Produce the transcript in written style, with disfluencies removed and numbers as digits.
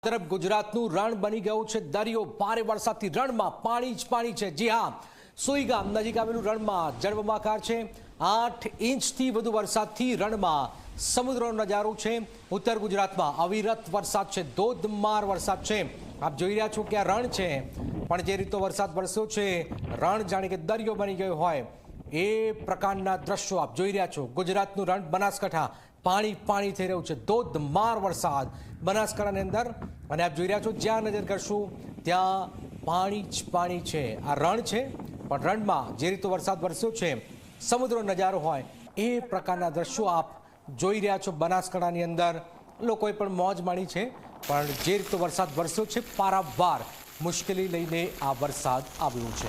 તરફ ગુજરાતનું રણ બની ગયું છે દરિયો। ભારે વરસાદથી રણમાં પાણી જ પાણી છે। જી હા, સોઈ ગામ નજીક આવેલું રણમાં જળબંબાકાર છે। 8 ઇંચથી વધુ વરસાદથી રણમાં સમુદ્રનો નજારો છે। ઉત્તર ગુજરાતમાં અવિરત વરસાદ છે, ધોધમાર વરસાદ છે। આપ જોઈ રહ્યા છો કે આ રણ છે, પણ જે રીતનો વરસાદ વરસ્યો છે, રણ જાણે કે દરિયો બની ગયો હોય એ પ્રકારના દ્રશ્યો આપ જોઈ રહ્યા છો। ગુજરાતનું રણ બનાસકાંઠા પાણી પાણી થઈ રહ્યું છે, ધોધમાર વરસાદ બનાસકાંઠાની અંદર। અને આપ જોઈ રહ્યા છો, જ્યાં નજર કરશું ત્યાં પાણી જ પાણી છે। આ રણ છે, પણ રણમાં જે રીતનો વરસાદ વરસ્યો છે, સમુદ્રનો નજારો હોય એ પ્રકારના દ્રશ્યો આપ જોઈ રહ્યા છો। બનાસકાંઠાની અંદર લોકોએ પણ મોજ માણી છે, પણ જે રીતનો વરસાદ વરસ્યો છે, પારાવાર મુશ્કેલી લઈને આ વરસાદ આવ્યો છે।